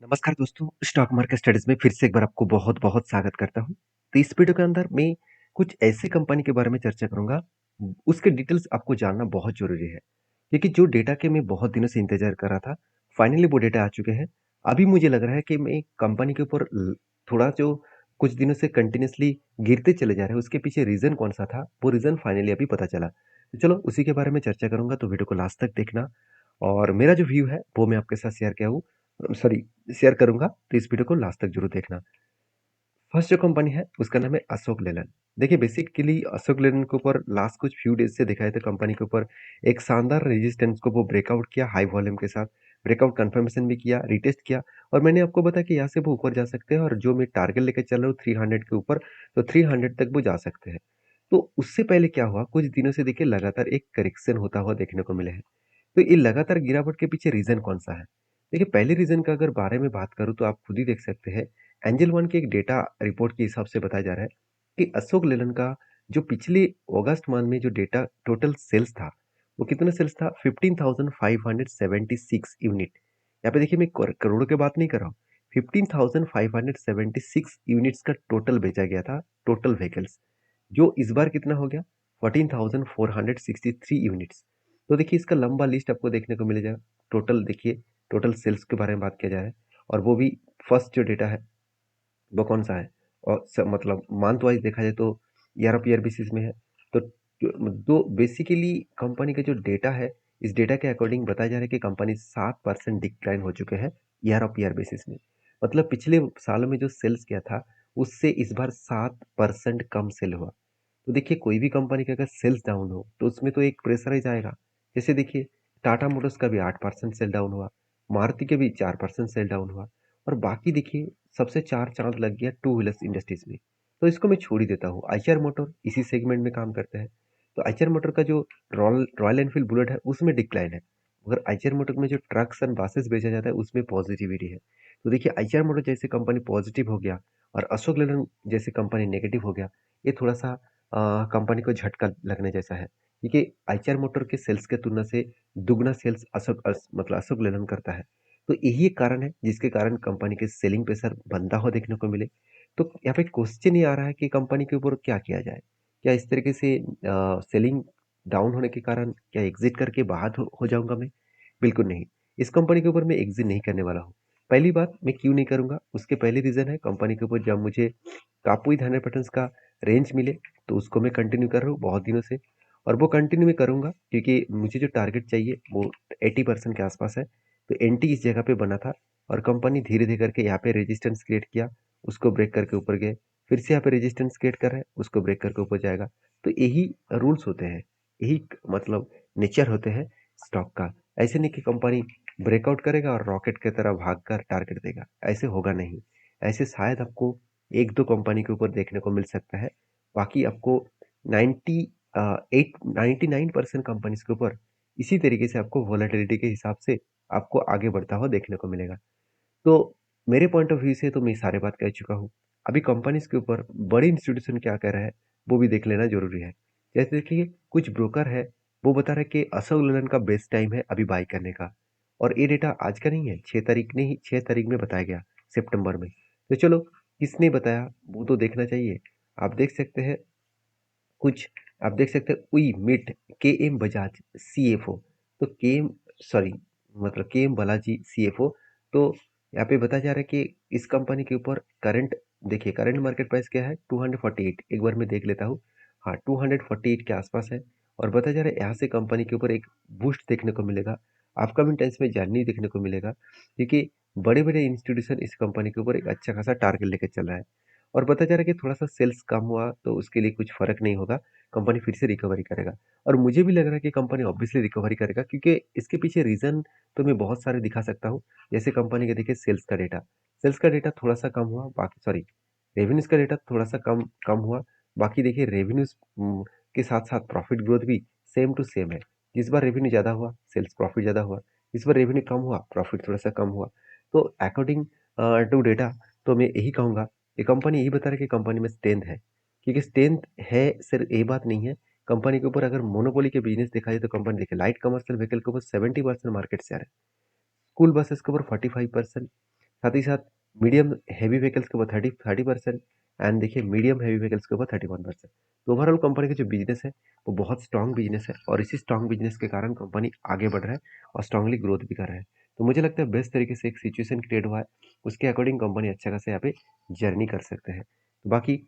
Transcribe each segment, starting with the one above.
नमस्कार दोस्तों, stock market studies में फिर से एक बार आपको बहुत-बहुत स्वागत करता हूँ। तो इस वीडियो के अंदर मैं कुछ ऐसी कंपनी के बारे में चर्चा करूँगा, उसके डिटेल्स आपको जानना बहुत ज़रूरी है। क्योंकि जो डेटा के मैं बहुत दिनों से इंतज़ार कर रहा था, फाइनली वो डेटा आ चुके हैं। अभी मुझे लग रहा है कि मैं कंपनी के ऊपर थोड़ा जो कुछ दिनों से कंटिन्यूअसली गिरते चले जा रहे हैं, उसके पीछे रीज़न कौन-सा था, वो रीज़न फाइनली अभी पता चला। तो चलो उसी के बारे में चर्चा करूँगा, तो वीडियो को लास्ट तक देखना और मेरा जो व्यू है, वो मैं आपके साथ शेयर करूँगा, तो इस वीडियो को लास्ट तक ज़रूर देखना। फर्स्ट जो कंपनी है, उसका नाम है अशोक लेलैंड। देखिए बेसिकली अशोक लेलैंड के ऊपर लास्ट कुछ फ्यू डेज़ से दिखाए थे कंपनी के ऊपर एक शानदार रेजिस्टेंस को वो ब्रेकआउट किया हाई वॉल्यूम के साथ। ब्रेकआउट कन्फर्मेशन भी किया, रीटेस्ट किया और मैंने आपको बताया कि यहाँ से वो ऊपर जा सकते हैं और जो मैं टारगेट लेके चल रहा हूँ 300 के ऊपर, तो 300 तक वो जा सकते हैं। तो उससे पहले क्या हुआ, कुछ दिनों से देखिए लगातार एक करेक्शन होता हुआ देखने को मिला है। तो ये लगातार गिरावट के पीछे रीज़न कौन-सा है? देखिए पहले रीज़न का अगर बारे में बात करूँ तो आप खुद ही देख सकते हैं, एंजल वन की एक डेटा रिपोर्ट के हिसाब से बताया जा रहा है कि अशोक लेलैंड का जो पिछले अगस्त मंथ में जो डेटा टोटल सेल्स था, वो कितना सेल्स था? 15,576 यूनिट। यहाँ पे देखिए मैं करोड़ों की बात नहीं कर रहा हूँ, 15,576 यूनिट्स का टोटल बेचा गया था, टोटल व्हीकल्स। जो इस बार कितना हो गया? 14,463 यूनिट्स। तो देखिए इसका लंबा लिस्ट आपको देखने को मिलेगा। टोटल देखिए, टोटल सेल्स के बारे में बात किया जाए और वो भी फर्स्ट जो डेटा है, वो कौन-सा है? और मतलब मंथ वाइज़ देखा जाए तो ईयर ऑफ ईयर बेसिस में है। तो तो बेसिकली कंपनी का जो डेटा है, इस डेटा के अकॉर्डिंग बताया जा रहा है कि कंपनी 7% डिक्लाइन हो चुके हैं ईयर ऑफ ईयर बेसिस में। मतलब पिछले सालों में जो सेल्स किया था, उससे इस बार 7% कम सेल हुआ। तो देखिए कोई भी कंपनी का अगर सेल्स डाउन हो तो उसमें तो एक प्रेशराइज आएगा। जैसे देखिए टाटा मोटर्स का भी 8% सेल डाउन हुआ, मारुति के भी 4% सेल डाउन हुआ और बाकी देखिए सबसे चार चांद लग गया टू व्हीलर्स इंडस्ट्रीज में। तो इसको मैं छोड़ ही देता हूँ। आईचर मोटर इसी सेगमेंट में काम करते हैं। तो आईचर मोटर का जो रॉयल रॉयल एनफील्ड बुलेट है उसमें डिक्लाइन है, मगर आईचर मोटर में जो ट्रक्स एंड बसेस बेचा जाता है उसमें पॉजिटिविटी है। तो देखिए आईचर मोटर जैसे कंपनी पॉजिटिव हो गया और अशोक लेलैंड जैसे कंपनी नेगेटिव हो गया, ये थोड़ा सा कंपनी को झटका लगने जैसा है, क्योंकि आईचर मोटर के सेल्स के तुलना से दुगना सेल्स मतलब अशोक लेलैंड करता है। तो यही एक कारण है जिसके कारण कंपनी के सेलिंग प्रेशर बनता हुआ देखने को मिले। तो यहाँ पे क्वेश्चन ये आ रहा है कि कंपनी के ऊपर क्या किया जाए? क्या इस तरीके से सेलिंग डाउन होने के कारण क्या एग्जिट करके बाहर हो जाऊंगा मैं? बिल्कुल नहीं। इस कंपनी के ऊपर मैं एग्जिट नहीं करने वाला हूँ। पहली बात मैं क्यों नहीं करूंगा, उसके पहले रीजन है कंपनी के ऊपर जब मुझे कापुई 100% का रेंज मिले तो उसको मैं कंटिन्यू कर रहा हूँ बहुत दिनों से और वो कंटिन्यू मैं करूँगा क्योंकि मुझे जो टारगेट चाहिए वो 80% के आसपास है। तो एंटी इस जगह पे बना था और कंपनी धीरे धीरे करके यहाँ पे रेजिस्टेंस क्रिएट किया, उसको ब्रेक करके ऊपर गए, फिर से यहाँ पे रेजिस्टेंस क्रिएट कर रहा है, उसको ब्रेक करके ऊपर जाएगा। तो यही रूल्स होते हैं, यही मतलब नेचर होते हैं स्टॉक का। ऐसे नहीं कि कंपनी ब्रेकआउट करेगा और रॉकेट की तरह भाग कर टारगेट देगा, ऐसे होगा नहीं। ऐसे शायद आपको एक दो कंपनी के ऊपर देखने को मिल सकता है, बाकी आपको 99% कंपनीज के ऊपर इसी तरीके से आपको वोलेटिलिटी के हिसाब से आपको आगे बढ़ता हुआ देखने को मिलेगा। तो मेरे पॉइंट ऑफ व्यू से तो मैं सारी बात कह चुका हूँ। अभी कंपनीज के ऊपर बड़े इंस्टीट्यूशन क्या कह रहा है, वो भी देख लेना जरूरी है। जैसे देखिए कुछ ब्रोकर है, वो बता रहे कि अशोक लेलैंड का बेस्ट टाइम है अभी बाई करने का और ये डेटा आज का नहीं है, 6 तारीख नहीं 6 तारीख में बताया गया सितंबर में। तो चलो किसने बताया वो तो देखना चाहिए। आप देख सकते हैं कुछ, आप देख सकते हैं वी मीट के एम बजाज सीएफओ। तो के एम सॉरी मतलब के एम बालाजी सीएफओ। तो यहाँ पे बताया जा रहा है कि इस कंपनी के ऊपर करंट, देखिए करंट मार्केट प्राइस क्या है 248, एक बार मैं देख लेता हूँ। हाँ 248 के आसपास है और बताया जा रहा है यहाँ से कंपनी के ऊपर एक बूस्ट देखने को मिलेगा, अपकमिंग टाइम्स में जर्नी देखने को मिलेगा, क्योंकि बड़े बड़े इंस्टीट्यूशन इस कंपनी के ऊपर एक अच्छा खासा टारगेट लेकर चल रहा है और बताया जा रहा है कि थोड़ा सा सेल्स कम हुआ तो उसके लिए कुछ फर्क नहीं होगा, कंपनी फिर से रिकवरी करेगा। और मुझे भी लग रहा है कि कंपनी ऑब्वियसली रिकवरी करेगा क्योंकि इसके पीछे रीजन तो मैं बहुत सारे दिखा सकता हूँ। जैसे कंपनी का देखिए सेल्स का डेटा थोड़ा सा कम हुआ, बाकी सॉरी रेवेन्यूज का डेटा थोड़ा सा कम कम हुआ। बाकी देखिए रेवेन्यूज के साथ साथ प्रॉफिट ग्रोथ भी सेम टू सेम है। जिस बार रेवेन्यू ज़्यादा हुआ सेल्स प्रॉफिट ज़्यादा हुआ, इस बार रेवेन्यू कम हुआ प्रॉफिट थोड़ा सा कम हुआ। तो अकॉर्डिंग टू डेटा तो मैं यही कहूँगा, ये कंपनी यही बता रही है कि कंपनी में स्ट्रेंथ है, क्योंकि स्ट्रेंथ है सिर्फ ये बात नहीं है। कंपनी के ऊपर अगर मोनोपोली के बिजनेस देखा जाए तो कंपनी देखिए लाइट कमर्शियल व्हीकल के ऊपर 70% मार्केट शेयर है, स्कूल बसेस के ऊपर 45%, साथ ही साथ मीडियम हैवी व्हीकल्स के ऊपर 30% एंड देखिए मीडियम हैवी व्हीकल्स के ऊपर 31%। तो ओवरऑल कंपनी का जो बिजनेस है वो बहुत स्ट्रांग बिजनेस है और इसी स्ट्रांग बिजनेस के कारण कंपनी आगे बढ़ रहा है और स्ट्रांगली ग्रोथ भी कर रहा है। तो मुझे लगता है बेस्ट तरीके से एक सिचुएशन क्रिएट हुआ है, उसके अकॉर्डिंग कंपनी अच्छा खासा यहाँ पे जर्नी कर सकते हैं। तो बाकी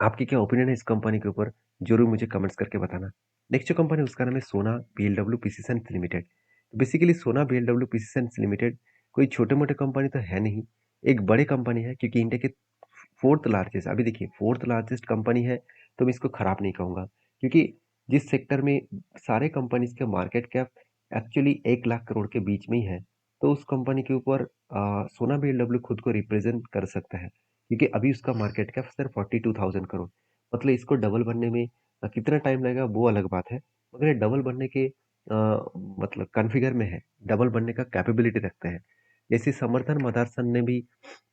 आपकी क्या ओपिनियन है इस कंपनी के ऊपर, जरूर मुझे कमेंट्स करके बताना। नेक्स्ट जो कंपनी उसका नाम है सोना बीएलडब्ल्यू प्रिसिशन लिमिटेड। तो बेसिकली सोना बीएलडब्ल्यू प्रिसिशन लिमिटेड कोई छोटे मोटे कंपनी तो है नहीं, एक बड़े कंपनी है, क्योंकि इंडिया के फोर्थ लार्जेस्ट, अभी देखिए फोर्थ लार्जेस्ट कंपनी है। तो मैं इसको खराब नहीं कहूँगा, क्योंकि जिस सेक्टर में सारे कंपनीज के market cap actually 1 lakh crore के बीच में ही है, तो उस कंपनी के ऊपर सोना बीएलडब्ल्यू खुद को रिप्रेजेंट कर सकता है, क्योंकि अभी उसका मार्केट कैप सिर्फ 42,000 करोड़। मतलब इसको डबल बनने में कितना टाइम लगेगा वो अलग बात है, मगर ये डबल बनने के मतलब कॉन्फ़िगर में है, डबल बनने का कैपेबिलिटी रखते हैं। जैसे समर्थन मदारसन ने भी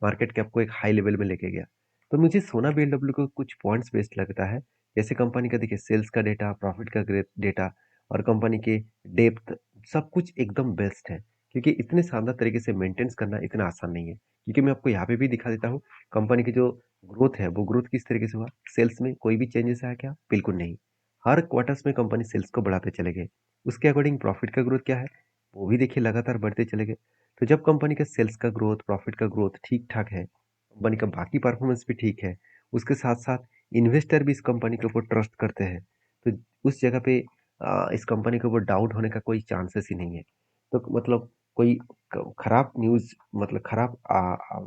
मार्केट कैप को एक हाई लेवल में लेके गया। तो मुझे सोना बीएलडब्ल्यू को कुछ पॉइंट्स बेस्ड लगता है, जैसे कंपनी का देखिए सेल्स का डेटा, प्रॉफिट का डेटा और कंपनी के डेप्थ, सब कुछ एकदम बेस्ट है, क्योंकि इतने शानदार तरीके से मेंटेन्स करना इतना आसान नहीं है। क्योंकि मैं आपको यहाँ पे भी दिखा देता हूँ कंपनी की जो ग्रोथ है, वो ग्रोथ किस तरीके से हुआ। सेल्स में कोई भी चेंजेस आया क्या? बिल्कुल नहीं। हर क्वार्टर्स में कंपनी सेल्स को बढ़ाते चले गए। उसके अकॉर्डिंग प्रॉफिट का ग्रोथ क्या है, वो भी देखिए लगातार बढ़ते चले गए। तो जब कंपनी का सेल्स का ग्रोथ, प्रॉफिट का ग्रोथ ठीक ठाक है, कंपनी का बाकी परफॉर्मेंस भी ठीक है, उसके साथ साथ इन्वेस्टर भी इस कंपनी के ऊपर ट्रस्ट करते हैं, तो उस जगह पे इस कंपनी के ऊपर डाउट होने का कोई चांसेस ही नहीं है। तो मतलब कोई खराब न्यूज़, मतलब खराब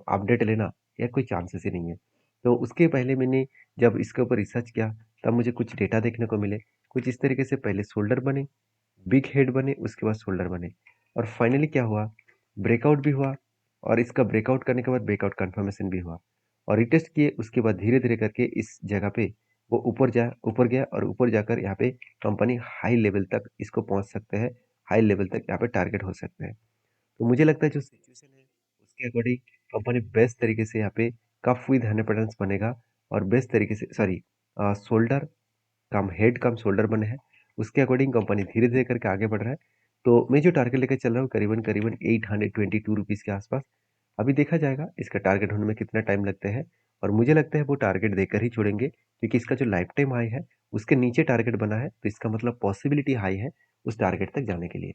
अपडेट लेना, या कोई चांसेस ही नहीं है। तो उसके पहले मैंने जब इसके ऊपर रिसर्च किया, तब मुझे कुछ डेटा देखने को मिले। कुछ इस तरीके से पहले शोल्डर बने, बिग हेड बने, उसके बाद शोल्डर बने, और फाइनली क्या हुआ, ब्रेकआउट भी हुआ, और इसका ब्रेकआउट करने के बाद ब्रेकआउट कंफर्मेशन भी हुआ, और रिटेस्ट किए। उसके बाद धीरे धीरे करके इस जगह पे वो ऊपर गया, और ऊपर जाकर यहाँ पे कंपनी हाई लेवल तक इसको पहुंच सकते हैं, हाई लेवल तक यहाँ पे टारगेट हो सकते हैं। तो मुझे लगता है जो सिचुएशन है उसके अकॉर्डिंग कंपनी बेस्ट तरीके से यहाँ पे कप विद 100% बनेगा, और बेस्ट तरीके से, सॉरी, शोल्डर कम हेड कम शोल्डर बने हैं, उसके अकॉर्डिंग कंपनी धीरे धीरे करके आगे बढ़ रहा है। तो मैं जो टारगेट लेकर चल रहा हूँ करीबन करीबन 822 रुपीज़ के आसपास। अभी देखा जाएगा इसका टारगेट होने में कितना टाइम लगता है, और मुझे लगता है वो टारगेट देकर ही छोड़ेंगे, क्योंकि इसका जो लाइफ टाइम हाई है उसके नीचे टारगेट बना है, तो इसका मतलब पॉसिबिलिटी हाई है उस टारगेट तक जाने के लिए।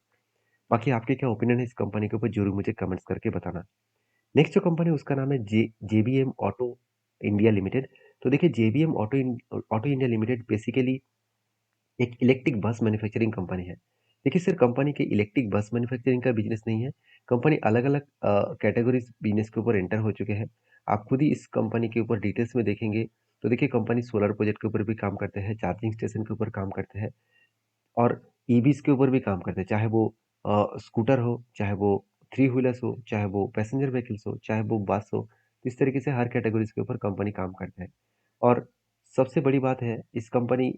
बाकी आपके क्या ओपिनियन है इस कंपनी के ऊपर, जरूर मुझे कमेंट्स करके बताना। नेक्स्ट जो कंपनी है उसका नाम है जेबीएम ऑटो इंडिया लिमिटेड। तो देखिए JBM auto India limited basically एक इलेक्ट्रिक बस मैन्युफैक्चरिंग कंपनी है। देखिए सर, कंपनी के इलेक्ट्रिक बस मैन्युफैक्चरिंग का बिजनेस नहीं है, कंपनी अलग अलग कैटेगरीज बिजनेस के ऊपर एंटर हो चुके हैं। आप खुद ही इस कंपनी के ऊपर डिटेल्स में देखेंगे, तो देखिए कंपनी सोलर प्रोजेक्ट के ऊपर भी काम करते हैं, चार्जिंग स्टेशन के ऊपर काम करते हैं, और ईवीज के ऊपर भी काम करते हैं, चाहे वो स्कूटर हो, चाहे वो थ्री व्हीलर्स हो, चाहे वो पैसेंजर व्हीकल्स हो, चाहे वो बस हो। तो इस तरीके से हर कैटेगरीज के ऊपर कंपनी काम करते हैं। और सबसे बड़ी बात है, इस कंपनी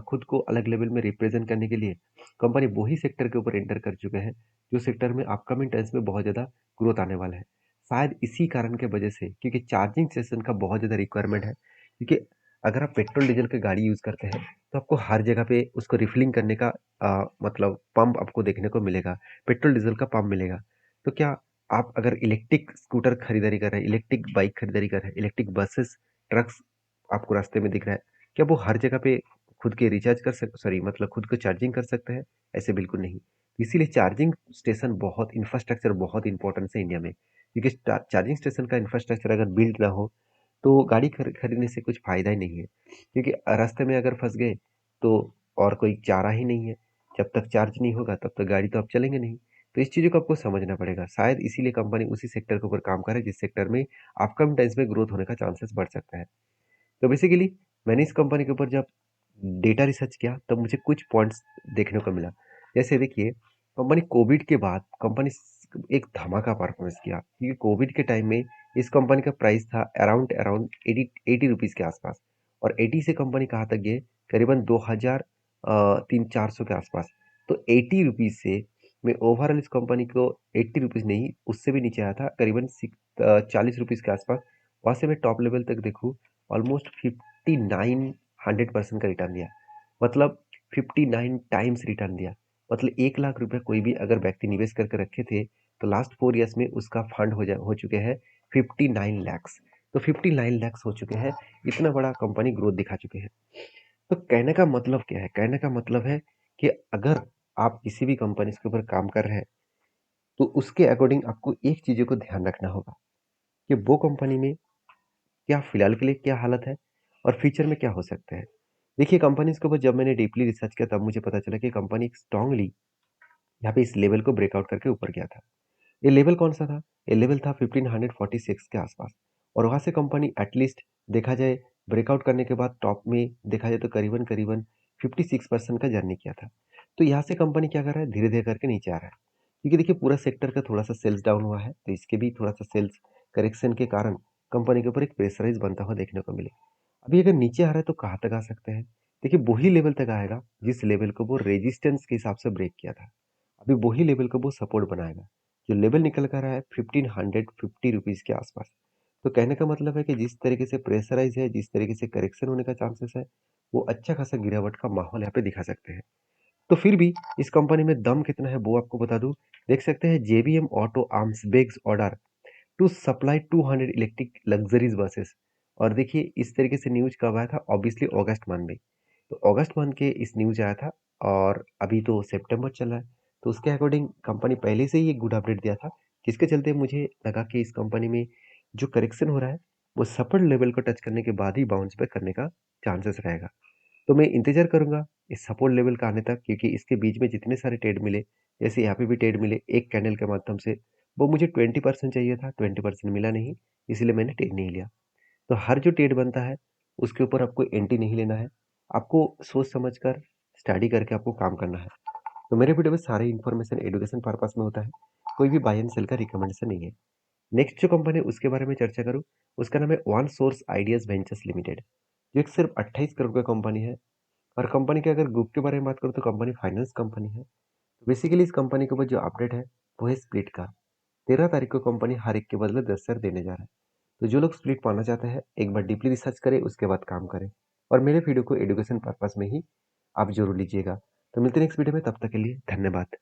खुद को अलग लेवल में रिप्रेजेंट करने के लिए कंपनी वही सेक्टर के ऊपर एंटर कर चुके हैं जो सेक्टर में अपकमिंग टाइम्स में बहुत ज़्यादा ग्रोथ आने वाला है। शायद इसी कारण के वजह से, क्योंकि चार्जिंग स्टेशन का बहुत ज़्यादा रिक्वायरमेंट है, क्योंकि अगर आप पेट्रोल डीजल की गाड़ी यूज़ करते हैं तो आपको हर जगह पे उसको रिफिलिंग करने का मतलब पंप आपको देखने को मिलेगा, पेट्रोल डीजल का पंप मिलेगा। तो क्या आप अगर इलेक्ट्रिक स्कूटर खरीदारी कर रहे हैं, इलेक्ट्रिक बाइक खरीदारी कर रहे हैं, इलेक्ट्रिक बसेस, ट्रक्स आपको रास्ते में दिख रहा है, क्या वो हर जगह पे खुद के रिचार्ज कर सक सॉरी मतलब खुद को चार्जिंग कर सकते हैं? ऐसे बिल्कुल नहीं। इसीलिए चार्जिंग स्टेशन बहुत, इंफ्रास्ट्रक्चर बहुत इंपॉर्टेंट है इंडिया में, क्योंकि चार्जिंग स्टेशन का इंफ्रास्ट्रक्चर अगर बिल्ड ना हो तो गाड़ी खरीदने से कुछ फायदा ही नहीं है, क्योंकि रास्ते में अगर फंस गए तो और कोई चारा ही नहीं है। जब तक चार्ज नहीं होगा तब तक गाड़ी तो आप चलेंगे नहीं। तो इस चीज़ों को आपको समझना पड़ेगा, शायद इसीलिए कंपनी उसी सेक्टर के ऊपर काम कर रही है जिस सेक्टर में अपकमिंग टाइम्स में ग्रोथ होने का चांसेस बढ़ सकता है। तो बेसिकली मैंने इस कंपनी के ऊपर जब डेटा रिसर्च किया तब मुझे कुछ पॉइंट्स देखने को मिला। जैसे देखिए, कंपनी कोविड के बाद कंपनी एक धमाका परफॉर्मेंस किया, क्योंकि कोविड के टाइम में इस कंपनी का प्राइस था अराउंड अराउंड 80 रुपीज़ के आसपास, और 80 से कंपनी कहाँ तक गए, करीबन 2000 तीन 400 के आसपास। तो 80 रुपीज़ से मैं ओवरऑल इस कंपनी को 80 रुपीज़ नहीं, उससे भी नीचे आया था, करीबन 40 रुपीज़ के आसपास। वहाँ से मैं टॉप लेवल तक देखूँ, ऑलमोस्ट 59 100% का रिटर्न दिया। मतलब 59 टाइम्स रिटर्न दिया। मतलब 1 लाख रुपए कोई भी अगर व्यक्ति निवेश करके रखे थे, तो लास्ट 4 ईयर्स में उसका फंड हो चुके हैं 59 लैक्स। तो 59 लैक्स हो चुके हैं, इतना बड़ा कंपनी ग्रोथ दिखा चुके हैं। तो कहने का मतलब क्या है? कहने का मतलब है कि अगर आप किसी भी कंपनी के ऊपर काम कर रहे हैं, तो उसके अकॉर्डिंग आपको एक चीज़ों को ध्यान रखना होगा कि वो कंपनी में क्या फिलहाल के लिए क्या हालत है और फ्यूचर में क्या हो सकता है। देखिए कंपनीज के ऊपर जब मैंने डीपली रिसर्च किया तब मुझे पता चला कि कंपनी स्ट्रांगली यहाँ पे इस लेवल को ब्रेकआउट करके ऊपर गया था। ये लेवल कौन सा था? ये लेवल था 1546 के आसपास, और वहां से कंपनी एटलीस्ट देखा जाए ब्रेकआउट करने के बाद टॉप में देखा जाए तो करीबन करीबन 56% का जर्नी किया था। तो यहाँ से कंपनी क्या कर रहा है, धीरे धीरे करके नीचे आ रहा है, क्योंकि देखिए पूरा सेक्टर का थोड़ा सा सेल्स डाउन हुआ है, तो इसके भी थोड़ा सा सेल्स करेक्शन के कारण कंपनी के ऊपर एक प्रेशराइज बनता हुआ देखने को मिले। अभी अगर नीचे आ रहा है तो कहाँ तक आ सकते हैं? देखिए वही लेवल तक आएगा जिस लेवल को वो रेजिस्टेंस के हिसाब से ब्रेक किया था। अभी वही लेवल को वो सपोर्ट बनाएगा। जो लेवल निकल कर रहा है 1550 रुपीज़ के आसपास। तो कहने का मतलब है कि जिस तरीके से प्रेशराइज है, जिस तरीके से करेक्शन होने का चांसेस है, वो अच्छा खासा गिरावट का माहौल यहाँ पे दिखा सकते हैं। तो फिर भी इस कंपनी में दम कितना है वो आपको बता दूं। देख सकते हैं JBM auto arms bags order to supply 200 electric luxuries buses. और देखिए इस तरीके से न्यूज कब आया था, ऑब्वियसली अगस्त मंथ में। तो अगस्त मंथ के इस न्यूज आया था, और अभी तो सितंबर चल रहा है। तो उसके अकॉर्डिंग कंपनी पहले से ही एक गुड अपडेट दिया था, जिसके चलते मुझे लगा कि इस कंपनी में जो करेक्शन हो रहा है वो सपोर्ट लेवल को टच करने के बाद ही बाउंस बैक करने का चांसेस रहेगा। तो मैं इंतजार करूंगा इस सपोर्ट लेवल का आने तक, क्योंकि इसके बीच में जितने सारे ट्रेड मिले, जैसे यहाँ पे भी ट्रेड मिले एक कैंडल के माध्यम से, वो मुझे 20% चाहिए था, 20% मिला नहीं, इसलिए मैंने ट्रेड नहीं लिया। तो हर जो ट्रेड बनता है उसके ऊपर आपको एंट्री नहीं लेना है, आपको सोच समझ कर स्टडी करके आपको काम करना है। तो मेरे वीडियो में सारे इन्फॉर्मेशन एजुकेशन पर्पस में होता है, कोई भी बाय एंड सेल का रिकमेंडेशन नहीं है। नेक्स्ट जो कंपनी उसके बारे में चर्चा करूँ, उसका नाम है one source ideas ventures limited, जो एक सिर्फ 28 करोड़ का कंपनी है। और कंपनी के अगर ग्रुप के बारे में बात करूँ तो कंपनी फाइनेंस कंपनी है। तो बेसिकली इस कंपनी के ऊपर जो अपडेट है वो है स्प्लिट का। 13 तारीख को कंपनी हर एक के बदले 10 शेयर देने जा रहा है। तो जो लोग स्प्लिट पाना चाहते हैं एक बार डीपली रिसर्च करें, उसके बाद काम करें। और मेरे वीडियो को एजुकेशन पर्पस में ही आप जरूर लीजिएगा। तो मिलते हैं नेक्स्ट वीडियो में, तब तक के लिए धन्यवाद।